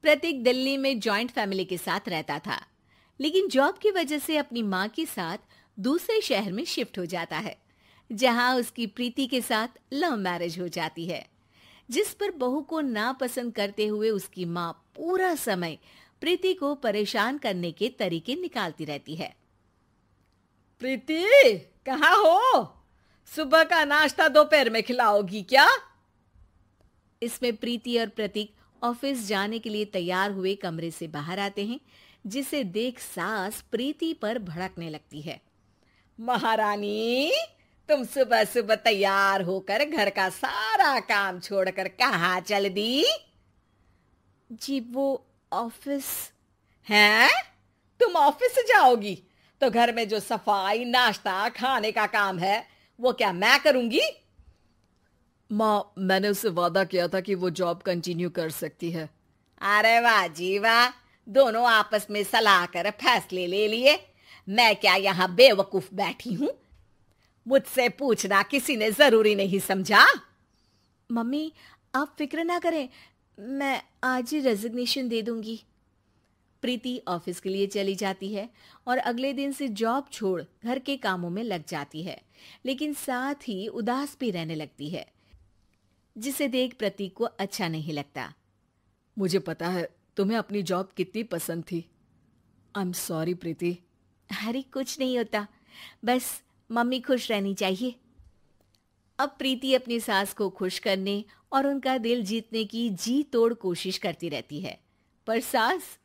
प्रतीक दिल्ली में joint family के साथ रहता था, लेकिन जॉब की वजह से अपनी माँ के साथ दूसरे शहर में शिफ्ट हो जाता है, जहां उसकी प्रीति के साथ लव मैरिज हो जाती है, जिस पर बहू को नापसंद करते हुए उसकी माँ पूरा समय प्रीति को परेशान करने के तरीके निकालती रहती है। प्रीति, कहाँ हो? सुबह का नाश्ता दोपहर में खिलाओगी क्या? इसमें प्रीति और प्रतीक ऑफिस जाने के लिए तैयार हुए कमरे से बाहर आते हैं, जिसे देख सास प्रीति पर भड़कने लगती है। महारानी, तुम सुबह सुबह तैयार होकर घर का सारा काम छोड़कर कहाँ चल दी? जी वो ऑफिस। हैं? तुम ऑफिस जाओगी तो घर में जो सफाई, नाश्ता, खाने का काम है वो क्या मैं करूंगी? माँ, मैंने उससे वादा किया था कि वो जॉब कंटिन्यू कर सकती है। अरे वाह जी वाह, दोनों आपस में सलाह कर फैसले ले लिए। मैं क्या यहाँ बेवकूफ बैठी हूँ? मुझसे पूछना किसी ने जरूरी नहीं समझा? मम्मी, आप फिक्र ना करें, मैं आज ही रेजिग्नेशन दे दूंगी। प्रीति ऑफिस के लिए चली जाती है और अगले दिन से जॉब छोड़ घर के कामों में लग जाती है, लेकिन साथ ही उदास भी रहने लगती है, जिसे देख प्रतीक को अच्छा नहीं लगता। मुझे पता है तुम्हें अपनी जॉब कितनी पसंद थी। आई एम सॉरी प्रीति। अरे कुछ नहीं होता, बस मम्मी खुश रहनी चाहिए। अब प्रीति अपनी सास को खुश करने और उनका दिल जीतने की जी तोड़ कोशिश करती रहती है, पर सास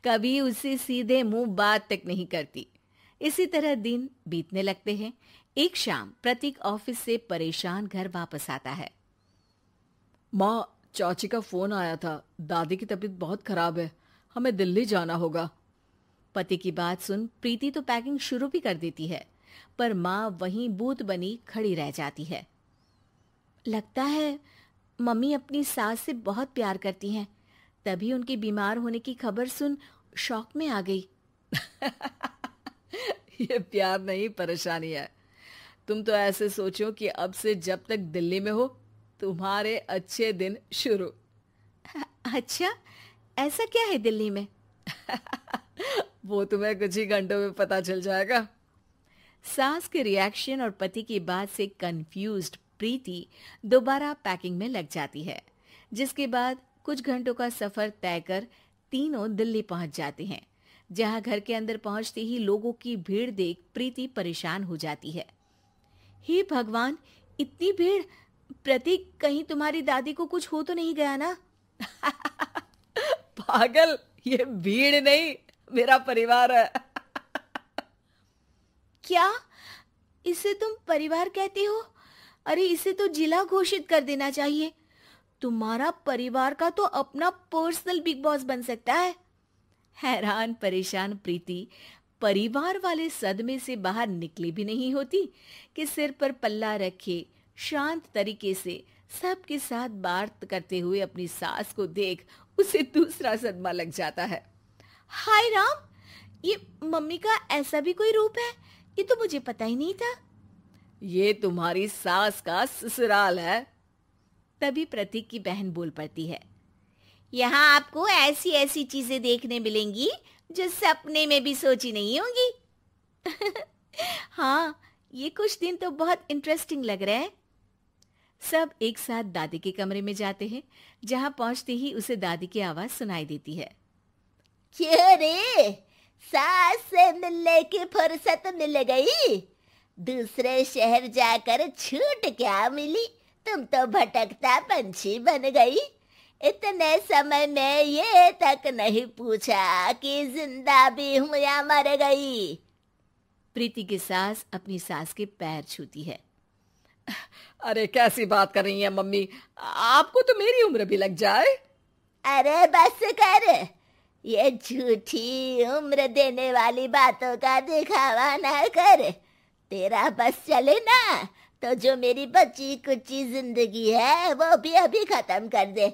कभी उससे सीधे मुंह बात तक नहीं करती। इसी तरह दिन बीतने लगते हैं। एक शाम प्रतीक ऑफिस से परेशान घर वापस आता है। माँ, चाची का फोन आया था, दादी की तबीयत बहुत खराब है, हमें दिल्ली जाना होगा। पति की बात सुन प्रीति तो पैकिंग शुरू भी कर देती है, पर माँ वहीं बूत बनी खड़ी रह जाती है। लगता है मम्मी अपनी सास से बहुत प्यार करती हैं, तभी उनके बीमार होने की खबर सुन शॉक में आ गई। ये प्यार नहीं, परेशानी है। तुम तो ऐसे सोचो कि अब से जब तक दिल्ली में हो तुम्हारे अच्छे दिन शुरू। अच्छा, ऐसा क्या है दिल्ली में? वो तुम्हें कुछ ही घंटों में पता चल जाएगा। सास के रिएक्शन और पति की बात से कंफ्यूज्ड प्रीति दोबारा पैकिंग में लग जाती है, जिसके बाद कुछ घंटों का सफर तय कर तीनों दिल्ली पहुंच जाते हैं, जहां घर के अंदर पहुंचते ही लोगों की भीड़ देख प्रीति परेशान हो जाती है। हे भगवान, इतनी भीड़! प्रतीक, कहीं तुम्हारी दादी को कुछ हो तो नहीं गया ना? पागल, ये भीड़ नहीं, मेरा परिवार है। क्या? इसे तुम परिवार कहते हो? अरे इसे तो जिला घोषित कर देना चाहिए। तुम्हारा परिवार का तो अपना पर्सनल बिग बॉस बन सकता है। हैरान परेशान प्रीति परिवार वाले सदमे से बाहर निकली भी नहीं होती कि सिर पर पल्ला रखे शांत तरीके से सबके साथ बात करते हुए अपनी सास को देख उसे दूसरा सदमा लग जाता है। हाय राम, ये मम्मी का ऐसा भी कोई रूप है? ये तो मुझे पता ही नहीं था। ये तुम्हारी सास का ससुराल है। तभी प्रतीक की बहन बोल पड़ती है। यहाँ आपको ऐसी ऐसी चीजें देखने मिलेंगी जो सपने में भी सोची नहीं होंगी। हाँ, ये कुछ दिन तो बहुत इंटरेस्टिंग लग रहे हैं। सब एक साथ दादी के कमरे में जाते हैं, जहां पहुंचते ही उसे दादी की आवाज सुनाई देती है। क्यों रे, सास से मिलने की फुर्सत मिल गई? दूसरे शहर जाकर छूट क्या मिली? तुम तो भटकता पंछी बन गई। इतने समय में ये तक नहीं पूछा कि जिंदा भी हूं या मर गई। प्रीति की सास अपनी सास के पैर छूती है। अरे कैसी बात कर रही है मम्मी, आपको तो मेरी उम्र भी लग जाए। अरे बस कर, ये झूठी उम्र देने वाली बातों का दिखावा ना कर। तेरा बस चले ना तो जो मेरी बची कुची जिंदगी है वो भी अभी खत्म कर दे।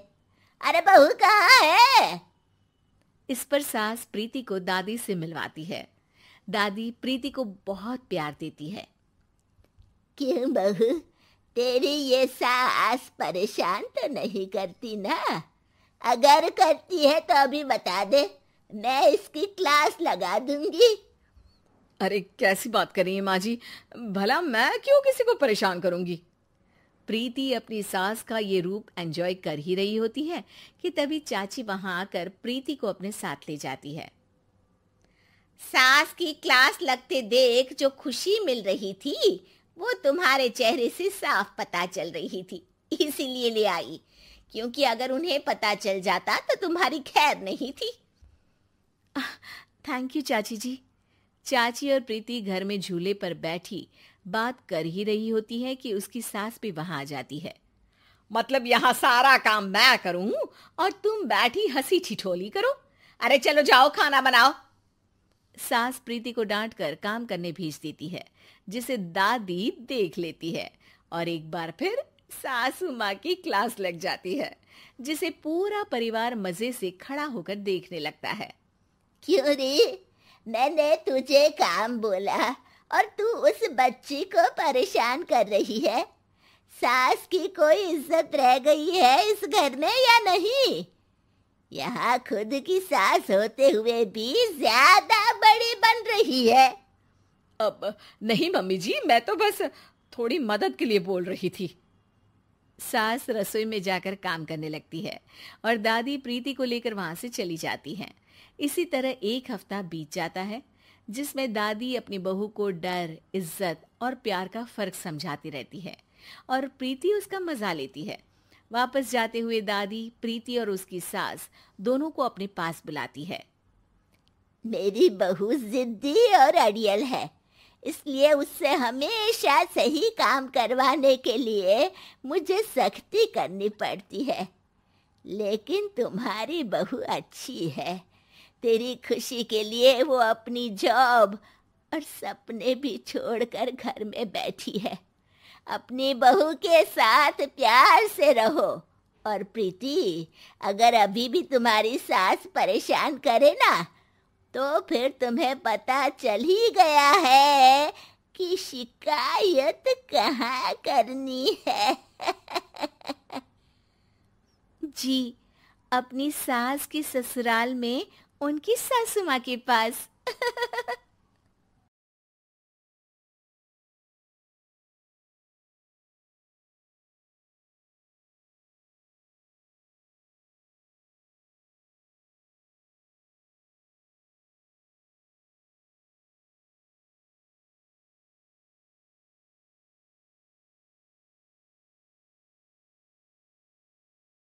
अरे बहू कहाँ है? इस पर सास प्रीति को दादी से मिलवाती है। दादी प्रीति को बहुत प्यार देती है। क्यों बहू, तेरी ये सास परेशान तो नहीं करती ना? अगर करती है तो अभी बता दे, मैं इसकी क्लास लगा दूंगी। अरे कैसी बात कर रही है माँ जी, भला मैं क्यों किसी को परेशान करूंगी। प्रीति अपनी सास का ये रूप एंजॉय कर ही रही होती है कि तभी चाची वहां आकर प्रीति को अपने साथ ले जाती है। सास की क्लास लगते देख जो खुशी मिल रही थी वो तुम्हारे चेहरे से साफ पता चल रही थी, इसीलिए ले आई, क्योंकि अगर उन्हें पता चल जाता तो तुम्हारी खैर नहीं थी। थैंक यू चाची जी। चाची और प्रीति घर में झूले पर बैठी बात कर ही रही होती है कि उसकी सास भी वहां आ जाती है। मतलब यहाँ सारा काम मैं करूं और तुम बैठी हंसी ठिठोली करो? अरे चलो जाओ खाना बनाओ। सास प्रीति को डांटकर काम करने भेज देती है, जिसे दादी देख लेती है और एक बार फिर सासू माँ की क्लास लग जाती है, जिसे पूरा परिवार मजे से खड़ा होकर देखने लगता है। क्यों रे, मैंने तुझे काम बोला और तू उस बच्ची को परेशान कर रही है? सास की कोई इज्जत रह गई है इस घर में या नहीं? यहाँ खुद की सास होते हुए भी ज्यादा बड़ी बन रही है। अब नहीं मम्मी जी, मैं तो बस थोड़ी मदद के लिए बोल रही थी। सास रसोई में जाकर काम करने लगती है और दादी प्रीति को लेकर वहां से चली जाती हैं। इसी तरह एक हफ्ता बीत जाता है, जिसमें दादी अपनी बहू को डर, इज्जत और प्यार का फर्क समझाती रहती है और प्रीति उसका मजा लेती है। वापस जाते हुए दादी प्रीति और उसकी सास दोनों को अपने पास बुलाती है। मेरी बहू जिद्दी और अड़ियल है, इसलिए उससे हमेशा सही काम करवाने के लिए मुझे सख्ती करनी पड़ती है। लेकिन तुम्हारी बहू अच्छी है, तेरी खुशी के लिए वो अपनी जॉब और सपने भी छोड़कर घर में बैठी है। अपनी बहू के साथ प्यार से रहो। और प्रीति, अगर अभी भी तुम्हारी सास परेशान करे ना, तो फिर तुम्हें पता चल ही गया है कि शिकायत कहाँ करनी है। जी, अपनी सास की ससुराल में उनकी सासू माँ के पास।